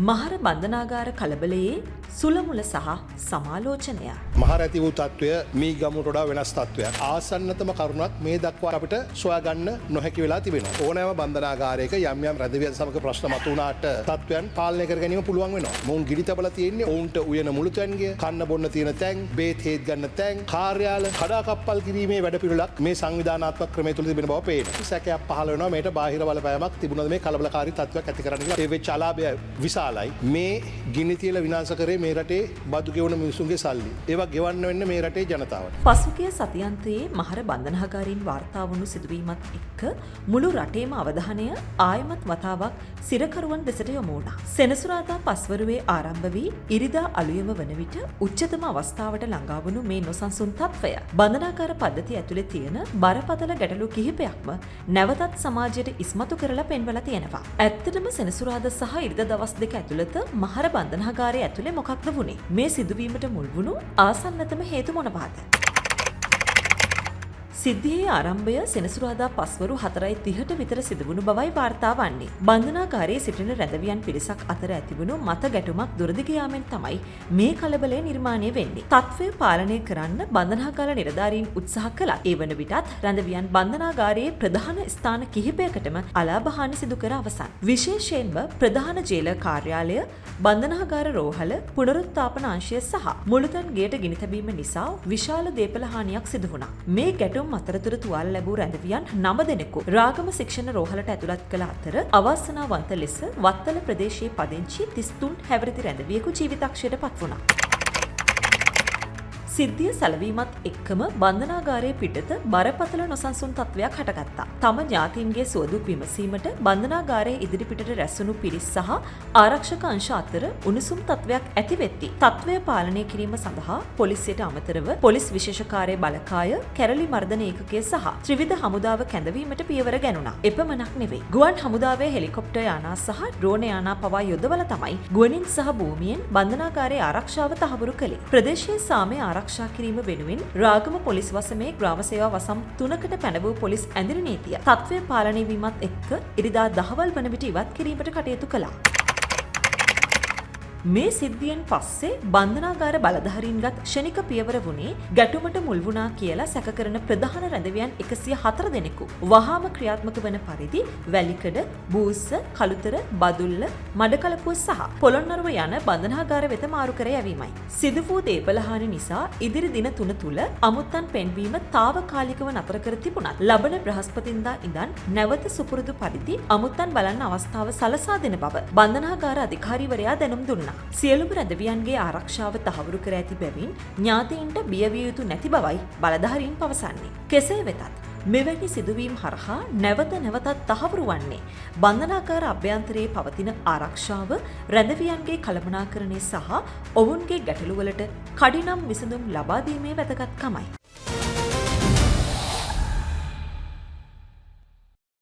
මහර බන්ධනාගාර කලබලයේ සුළමුල සහ සමාලෝචනය. මහර ඇති වූ තත්ත්වය මේ ගමුට වඩා වෙනස් තත්ත්වයක්. ආසන්නතම කරුණක් මේ දක්වා අපිට සොයාගන්න නොහැකි වෙලා තිබෙනවා. ඕනෑම බන්ධනාගාරයක යම් යම් රැඳවියන් සමග ප්‍රශ්න මතුවුණාට තත්ත්වයන් පාලනය කර ගැනීම පුළුවන් වෙනවා. මොවුන් ගිනි තබලා තියෙන්නේ ඔවුන්ට උයන මුළු තැන්ගේ, කන්න බොන්න තියෙන තැන්, බේත් හේත් ගන්න තැන්, කාර්යාල කඩාකප්පල් කිරීමේ වැඩපිළිවෙලක් මේ සංවිධානාත්මක ක්‍රමය තුළ තිබෙන බව පේනවා. සැකයක් පහළ වෙනවා මේට බාහිර බලපෑමක් තිබුණාද මේ කලබලකාරී තත්ත්වයක් ඇති කරන්න කියලා. ඒ වෙච්ච අලාභය විශාලයි. මේ ගිනි තියලා විනාශ කරේ මේ රටේ බදු ගෙවන මිනිසුන්ගේ සල්ලි. ඒවා ගෙවන්න වෙන්නේ මේ රටේ ජනතාවට. පසුගිය සතියන්තයේ මහර බන්ධනාගාරයෙන් වාර්තා වුණු සිදුවීමත් එක්ක මුළු රටේම අවධානය ආයමත් වතාවක් සිරකරුවන් දෙසට යොමු වුණා. සෙනසුරාදා පස්වරුවේ ආරම්භ වී ඉරිදා අලුයම වන විට උච්චතම අවස්ථාවට ළඟා වුණු මේ නොසන්සුන් තත්ත්වය බන්ධනාගාර පද්ධතිය ඇතුලේ තියෙන බරපතල ගැටලු කිහිපයක්ම නැවතත් සමාජයට ඉස්මතු කරලා පෙන්වලා තියෙනවා. ඇත්තටම සෙනසුරාදා සහ ඉරිදා දවස් දෙක ඇතුළත මහර බන්ධනාගාරයේ ඇතුලේ මොකක්ද වුනේ? මේ සිදුවීමට මුල් වුණු ආසන්නතම හේතු මොනවාද? සිද්ධියේ ආරම්භය සෙනසුරාදා පස්වරු 4:30ට විතර සිදුවුණු බවයි වාර්තා වන්නේ. බන්ධනාගාරයේ සිටින රැඳවියන් පිරිසක් අතර ඇතිවුණු මත ගැටුමක් දුරදිග යාමෙන් තමයි මේ කලබලය නිර්මාණය වෙන්නේ. තත්ත්වය පාලනය කරන්න බන්ධනාගාර නිලධාරීන් උත්සාහ කළා. ඒ වන විටත් රැඳවියන් බන්ධනාගාරයේ ප්‍රධාන ස්ථාන කිහිපයකටම අලාභහානි සිදු කර අවසන්. විශේෂයෙන්ම ප්‍රධාන ජේල කාර්යාලය, බන්ධනාගාර රෝහල, පුනරුත්ථාපන අංශය සහ මුළුතැන් ගේට ගිනි තැබීම නිසා විශාල දේපල හානියක් සිදු වුණා. මේ ගැටුම් අතරතුර තුවාල ලැබූ රැඳවියන් 9 දෙනෙකු රාගම ශික්ෂණ රෝහලට ඇතුළත් කළ අතර අවාසනාවන්ත ලෙස වත්තල ප්‍රදේශයේ පදිංචි 33 හැවිරිදි රැඳවියෙකු ජීවිතක්ෂයට පත් වුණා. සිද්ධිය සැලවීමත් එක්කම බන්ධනාගාරයේ පිටත බරපතල නොසන්සුන් තත්ත්වයක් හටගත්තා. තම ඥාතීන්ගේ සුවදුක් විමසීමට බන්ධනාගාරයේ ඉදිරිපිටට රැස්වුණු පිරිස් සහ ආරක්ෂක අංශ අතර උණුසුම් තත්ත්වයක් ඇති වෙද්දී තත්ත්වය පාලනය කිරීම සඳහා පොලිසියට අමතරව පොලිස් විශේෂකාර්ය බලකාය, කැරලි මර්දන ඒකකය සහ ත්‍රිවිධ හමුදාව කැඳවීමට පියවර ගැනුණා. එපමණක් නෙවෙයි. ගුවන් හමුදාවේ හෙලිකොප්ටර් යානා සහ ඩ්‍රෝන යානා පවා යොදවලා තමයි ගුවනින් සහ භූමියෙන් බන්ධනාගාරයේ ආරක්ෂාව තහවුරු කළේ. ප්‍රදේශයේ සාමය ආරක්ෂා කිරීම වෙනුවෙන් රාගම පොලිස් වසමේ ග්‍රාම සේවා වසම් 3කට පැනවූ පොලිස් ඇඳිරි නීතිය තත්ත්වය පාලනය වීමත් එක්ක ඉරිදා දහවල් වන විට ඉවත් කිරීමට කටයුතු කළා. මේ සිද්ධියෙන් පස්සේ බන්ධනාගාර බලධාරීන්ගත් ක්ෂණික පියවර වුණේ ගැටුමට මුල් වුණා කියලා සැක කරන ප්‍රධාන රැඳවියන් 104 දෙනෙකු වහාම ක්‍රියාත්මක වන පරිදි වැලිකඩ, බූස්ස, කළුතර, බදුල්ල, මඩකලපුව සහ පොළොන්නරුව යන බන්ධනාගාර වෙත මාරු කර යැවීමයි. සිදු වූ දේපල හානි නිසා ඉදිරි දින 3 තුල අමුත්තන් පෙන්වීම తాවකාලිකව නතර කර තිබුණත් ලබන බ්‍රහස්පතින්දා ඉඳන් නැවත සුපුරුදු පරිදි අමුත්තන් බලන්න අවස්ථාව සලසා දෙන බව බන්ධනාගාර අධිකාරීවරයා දැනුම් දුන්නා. සියලුම රැඳවියන්ගේ ආරක්ෂාව තහවුරු කර ඇති බැවින් ඥාතීන්ට බියවිය යුතු නැති බවයි බලධාරීන් පවසන්නේ. කෙසේ වෙතත් මෙවැනි සිදුවීම් හරහා නැවත නැවතත් තහවුරු වන්නේ බන්ධනාගාර අභ්‍යන්තරයේ පවතින ආරක්ෂාව, රැඳවියන්ගේ කළමනාකරණය සහ ඔවුන්ගේ ගැටලුවලට කඩිනම් විසඳුම් ලබා දීමේ වැදගත්කමයි.